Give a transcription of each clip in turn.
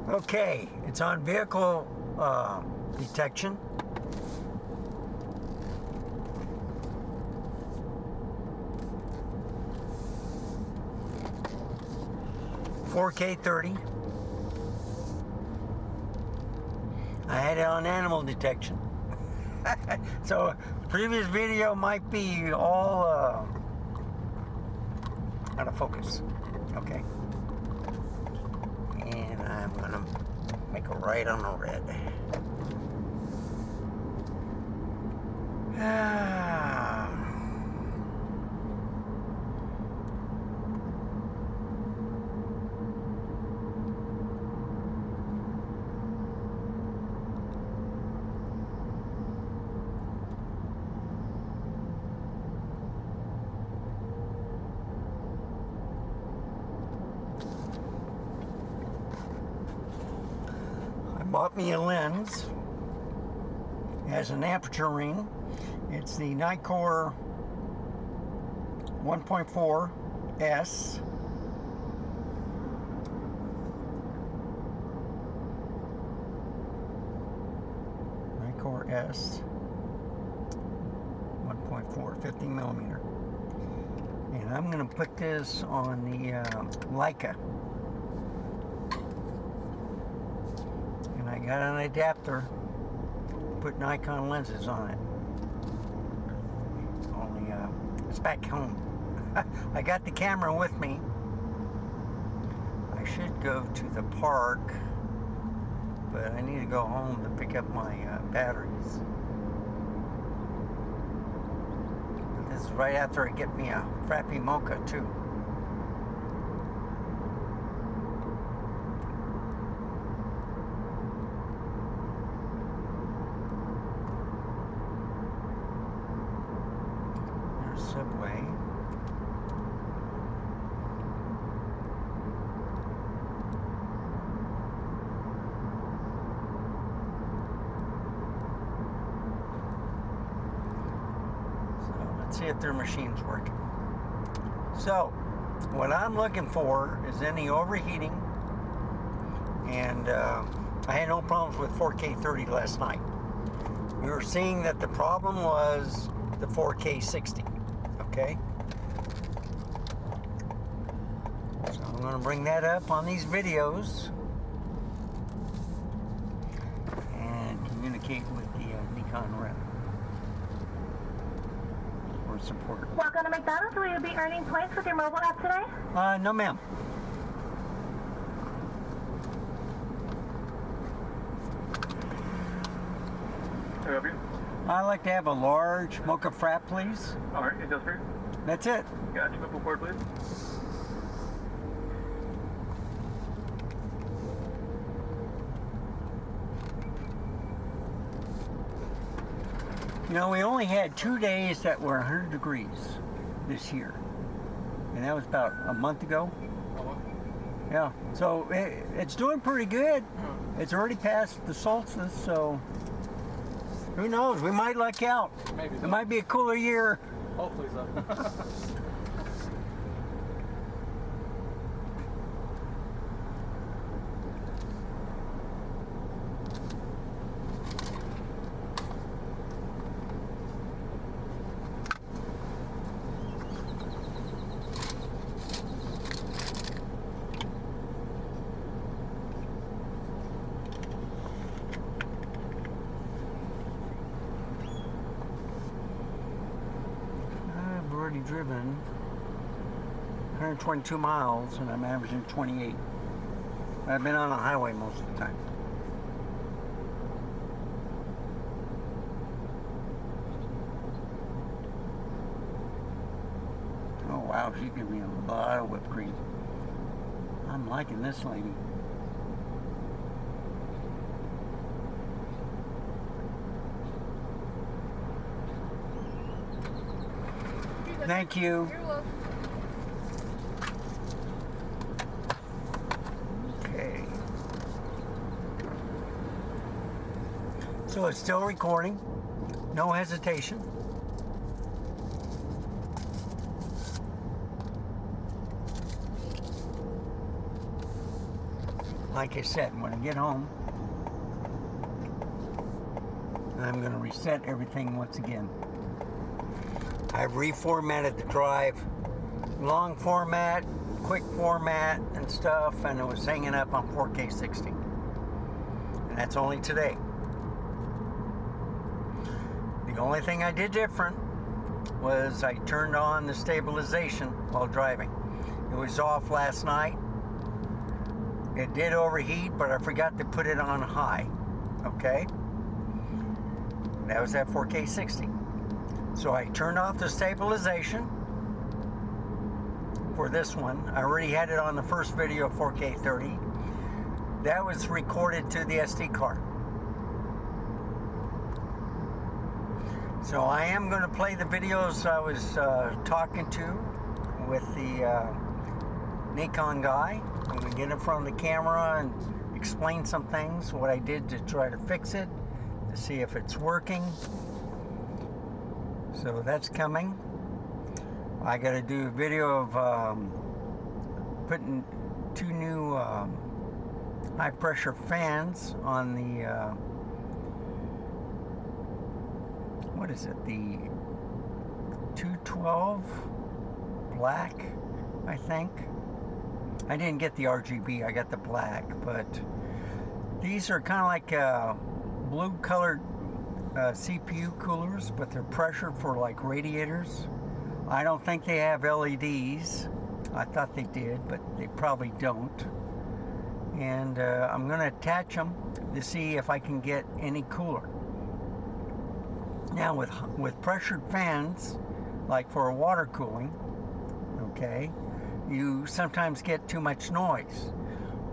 Okay, it's on vehicle detection. $4K 30. I had it on animal detection. So previous video might be all out of focus. Okay. And I'm gonna make a right on the red. Bought me a lens. It has an aperture ring. It's the Nikon 1.4S. Nikon S 1.4, 50 millimeter. And I'm going to put this on the Leica. I got an adapter to put Nikon lenses on it. Only it's back home. I got the camera with me. I should go to the park, but I need to go home to pick up my batteries. But this is right after I get me a Frappy Mocha too. Subway. So let's see if their machine's working. So what I'm looking for is any overheating, and I had no problems with 4K 30 last night. We were seeing that the problem was the 4K 60. Okay, so I'm going to bring that up on these videos and communicate with the Nikon rep or support. Welcome to McDonald's. Will you be earning points with your mobile app today? No, ma'am. Can I help you? I'd like to have a large mocha frap, please. All right, it does for you. That's it. Got you. Go forward, please. You know, we only had 2 days that were 100 degrees this year, and that was about a month ago. Yeah, so it's doing pretty good. It's already past the solstice, so who knows? We might luck out. Maybe so. It might be a cooler year. Hopefully so. I've already driven 122 miles and I'm averaging 28. I've been on the highway most of the time. Oh wow, she's giving me a lot of whipped cream. I'm liking this lady. Thank you. You're welcome. Okay. So it's still recording. No hesitation. like I said, when I get home, I'm going to reset everything once again. I've reformatted the drive, long format, quick format and stuff, and it was hanging up on 4K 60. And that's only today. The only thing I did different was I turned on the stabilization while driving. It was off last night. It did overheat, but I forgot to put it on high. Okay? That was at 4K 60. So I turned off the stabilization for this one. I already had it on the first video of 4K 30. That was recorded to the SD card. So I am going to play the videos I was talking to with the Nikon guy. I'm going to get in front of the camera and explain some things, what I did to try to fix it, to see if it's working. So that's coming. I got to do a video of putting 2 new high pressure fans on the what is it, the 212 black, I think. I didn't get the RGB, I got the black, but these are kind of like blue colored CPU coolers, but they're pressured for like radiators. I don't think they have LEDs. I thought they did, but they probably don't. And I'm going to attach them to see if I can get any cooler. Now with pressured fans, like for water cooling, okay, you sometimes get too much noise.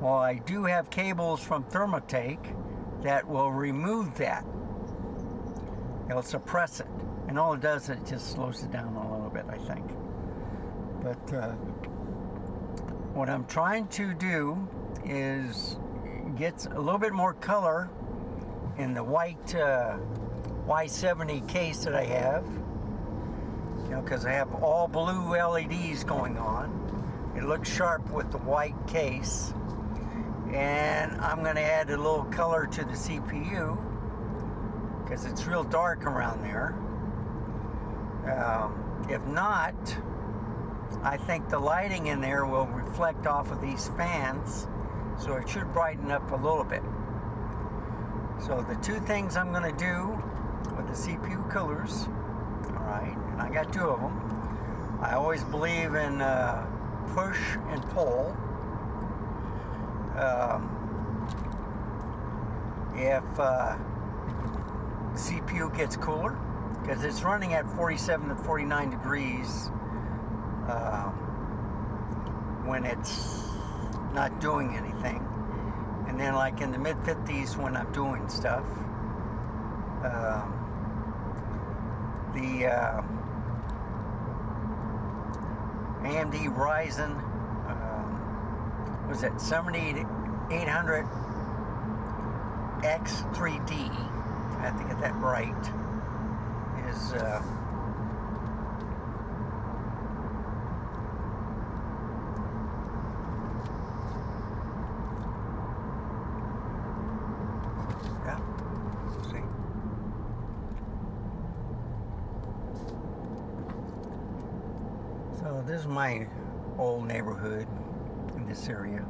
Well, I do have cables from Thermotake that will remove that. It'll suppress it, and all it does, it just slows it down a little bit, I think. But what I'm trying to do is get a little bit more color in the white Y70 case that I have, you know, because I have all blue LEDs going on. It looks sharp with the white case, and I'm going to add a little color to the CPU because it's real dark around there. If not, I think the lighting in there will reflect off of these fans, so it should brighten up a little bit. So the 2 things I'm going to do with the CPU coolers, alright, and I got 2 of them. I always believe in push and pull. If CPU gets cooler, because it's running at 47 to 49 degrees when it's not doing anything, and then like in the mid 50s when I'm doing stuff. The AMD Ryzen was at 7800 X3D, I have to get that right, is yeah, see. So this is my old neighborhood in this area.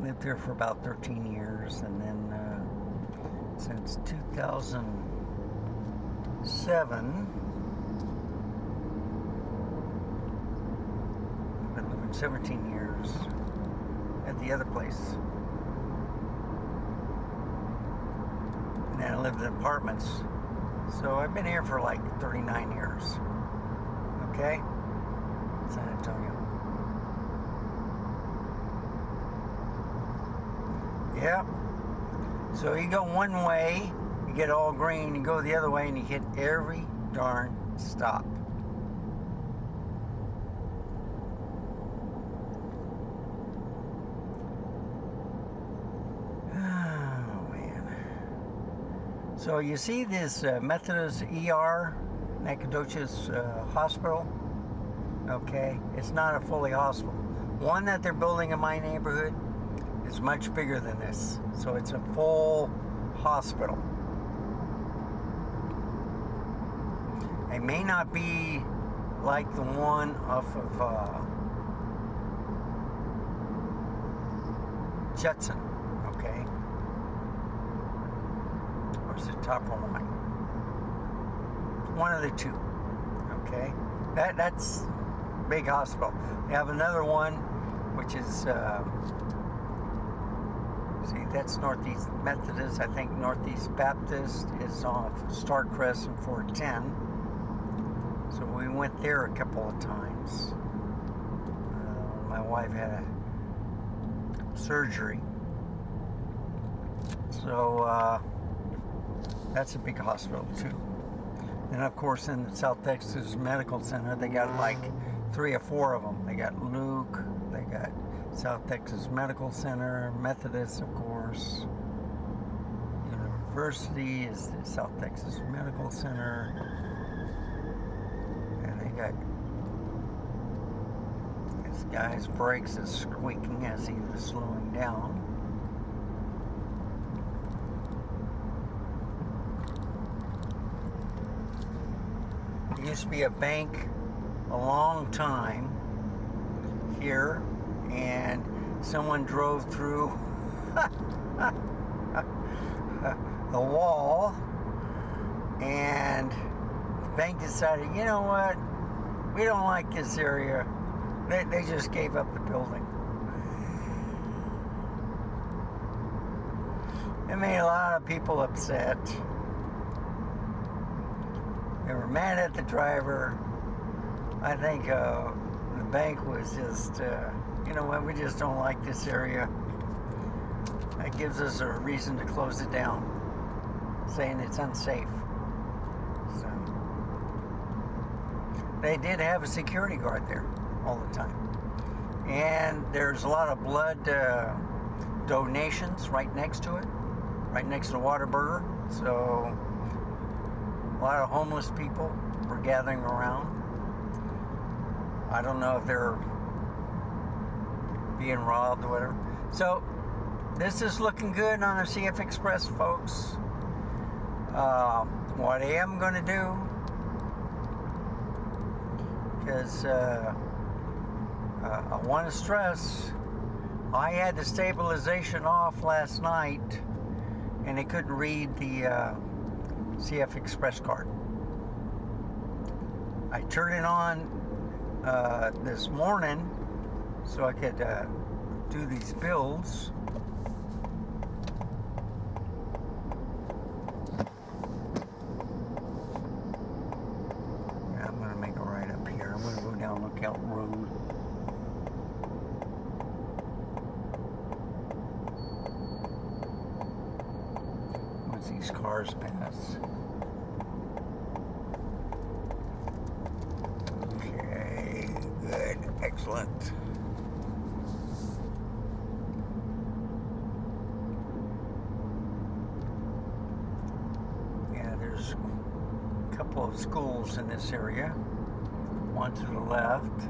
Lived here for about 13 years, and then since 2007, I've been living 17 years at the other place. And then I lived in apartments. So I've been here for like 39 years. Okay? San Antonio. Yep. So you go one way, you get all green, you go the other way, and you hit every darn stop. Oh, man. So you see this Methodist ER, Nacogdoches Hospital? Okay, it's not a fully hospital. One that they're building in my neighborhood is much bigger than this. So it's a full hospital. It may not be like the one off of Judson, okay? Or is it Topper Line? One of the two, okay? That's big hospital. We have another one, which is, see, that's Northeast Methodist. I think Northeast Baptist is off Starcrest and 410. So we went there a couple of times. My wife had a surgery. So that's a big hospital too. And of course in the South Texas Medical Center, they got like 3 or 4 of them. They got Luke, they got South Texas Medical Center, Methodist of course. University is the South Texas Medical Center. And they got, this guy's brakes is squeaking as he was slowing down. There used to be a bank a long time here, and someone drove through the wall, and the bank decided, you know what, we don't like this area. They just gave up the building. It made a lot of people upset. They were mad at the driver. I think the bank was just, you know what, we just don't like this area. That gives us a reason to close it down, saying it's unsafe. So they did have a security guard there all the time. And there's a lot of blood donations right next to it, right next to Whataburger. So a lot of homeless people were gathering around. I don't know if they're being robbed or whatever. So this is looking good on the CFExpress, folks. What I am going to do, because I want to stress, I had the stabilization off last night and it couldn't read the CFExpress card. I turned it on this morning so I could do these builds. Yeah, I'm going to make a right up here. I'm going to go down Lookout Road. Once these cars pass. Okay, good, excellent. Yeah, there's a couple of schools in this area. One to the left.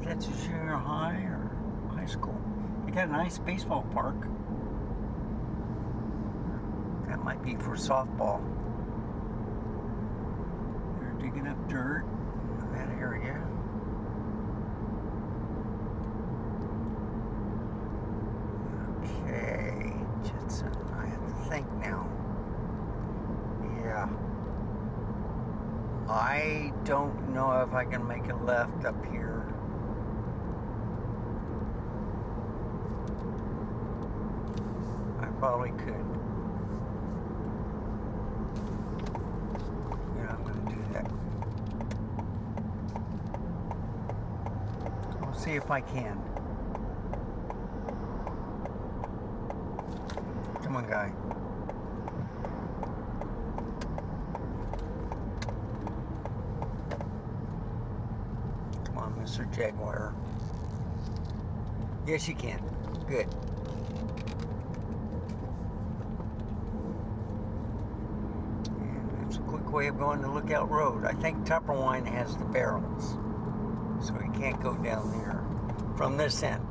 That's a junior high or high school. They got a nice baseball park. That might be for softball. They're digging up dirt in that area. Okay, Judson, I have to think now. Yeah. I don't know if I can make a left up here. Probably could. Yeah, I'm going to do that. We'll see if I can. Come on, guy. Come on, Mr. Jaguar. Yes, you can. Good. And it's a quick way of going to Lookout Road. I think Tupperwine has the barrels, so you can't go down there from this end.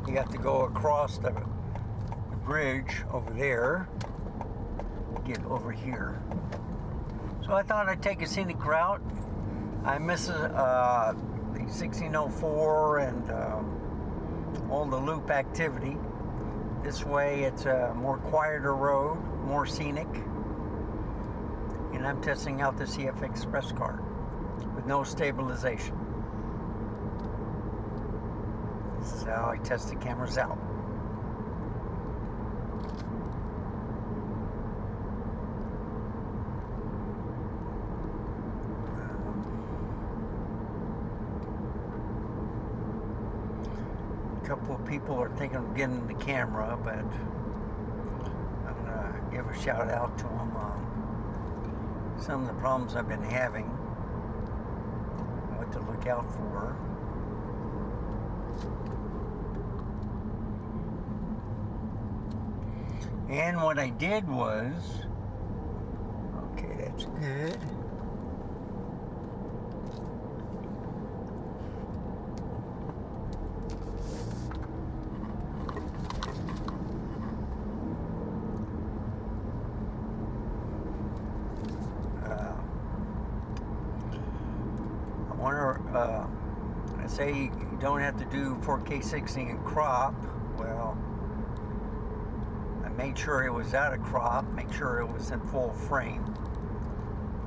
You have to go across the bridge over there, get over here. So I thought I'd take a scenic route. I miss the 1604 and all the loop activity. This way it's a more quieter road, more scenic. And I'm testing out the CFExpress card with no stabilization. This is how I test the cameras out. A couple of people are thinking of getting the camera, but I'm gonna give a shout out to them on some of the problems I've been having, what to look out for. And what I did was, okay, that's good. I say you don't have to do 4K 60 and crop. Well, I made sure it was out of crop, make sure it was in full frame.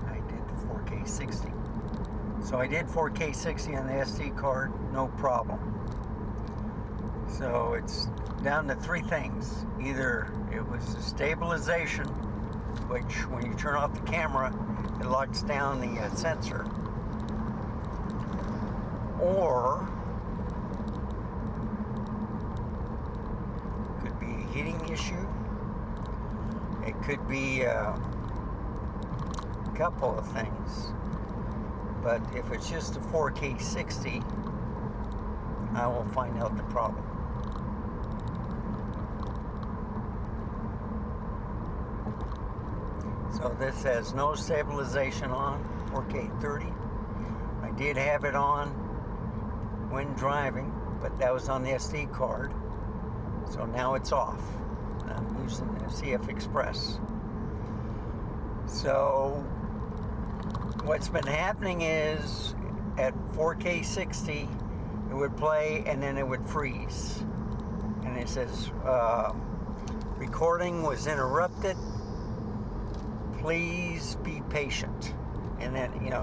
I did the 4K 60. So I did 4K 60 on the SD card, no problem. So it's down to three things. Either it was the stabilization, which when you turn off the camera, it locks down the sensor. Or it could be a heating issue. It could be a couple of things. But if it's just a 4K 60, I will find out the problem. So this has no stabilization on, 4K 30. I did have it on when driving, but that was on the SD card. So now it's off. I'm using the CFExpress. So what's been happening is at 4K 60, it would play and then it would freeze. And it says, recording was interrupted. Please be patient. And then, it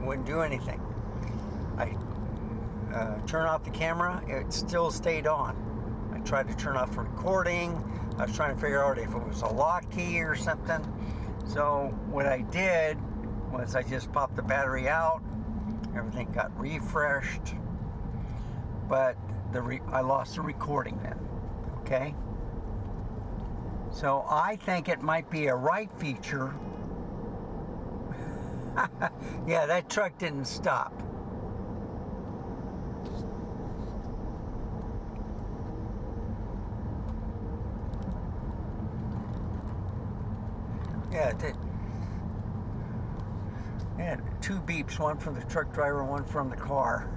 wouldn't do anything. I turn off the camera, it still stayed on. I tried to turn off the recording. I was trying to figure out if it was a lock key or something. So what I did was I just popped the battery out. Everything got refreshed. But I lost the recording then. Okay? So I think it might be a right feature. Yeah, that truck didn't stop. Yeah, it did. Yeah, two beeps, one from the truck driver, one from the car.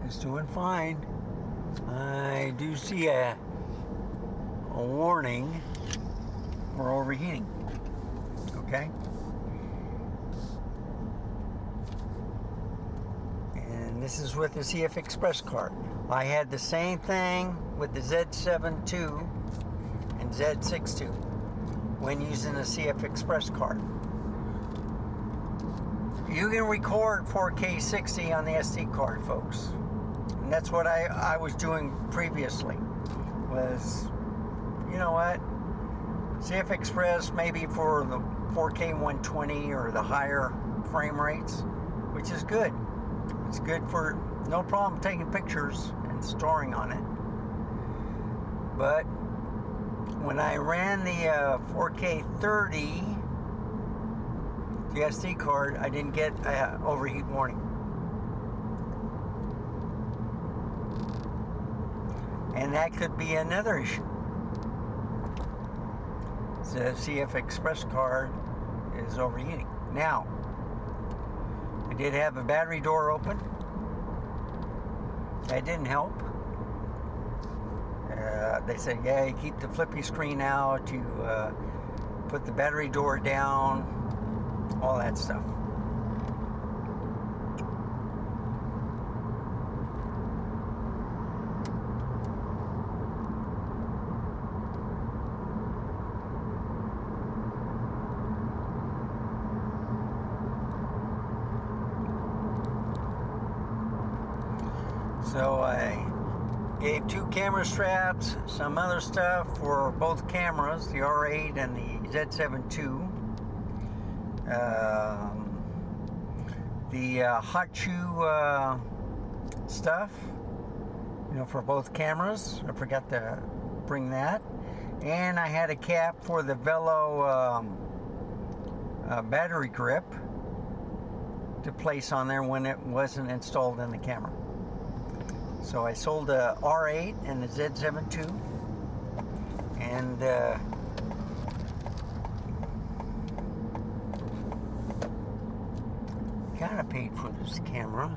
It's doing fine. I do see a warning for overheating. Okay? And this is with the CFExpress card. I had the same thing with the Z6III and Z6II when using the CFExpress card. You can record 4K 60 on the SD card, folks. And that's what I was doing previously. Was, you know what? CFExpress maybe for the 4K 120 or the higher frame rates, which is good. It's good for no problem taking pictures and storing on it. But when I ran the 4K 30 the SD card, I didn't get overheat warning. And that could be another issue. The CFExpress card is overheating. Now, I did have a battery door open. That didn't help. They said, yeah, you keep the flippy screen out, you put the battery door down, all that stuff. So I gave 2 camera straps, some other stuff for both cameras, the R8 and the Z6III. The hot shoe stuff, for both cameras. I forgot to bring that. And I had a cap for the Velo battery grip to place on there when it wasn't installed in the camera. So I sold the R8 and the Z6III, and kind of paid for this camera.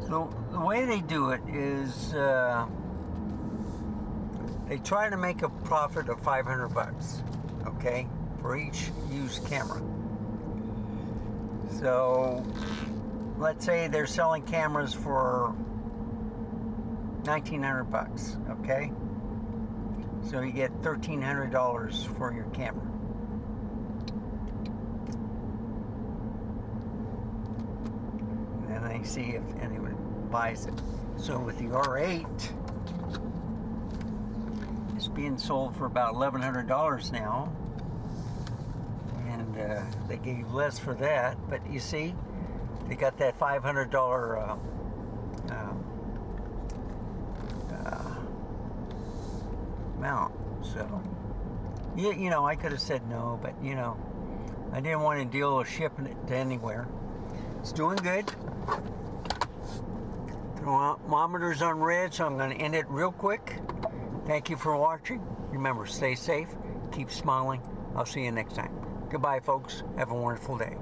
So the way they do it is they try to make a profit of $500, okay, for each used camera. So let's say they're selling cameras for $1,900, okay? So you get $1,300 for your camera. And then they see if anyone buys it. So with the R8, it's being sold for about $1,100 now. And they gave less for that, but you see, they got that $500 amount. So, I could have said no, but I didn't want to deal with shipping it to anywhere. It's doing good. Thermometer's on red, so I'm going to end it real quick. Thank you for watching. Remember, stay safe, keep smiling. I'll see you next time. Goodbye, folks. Have a wonderful day.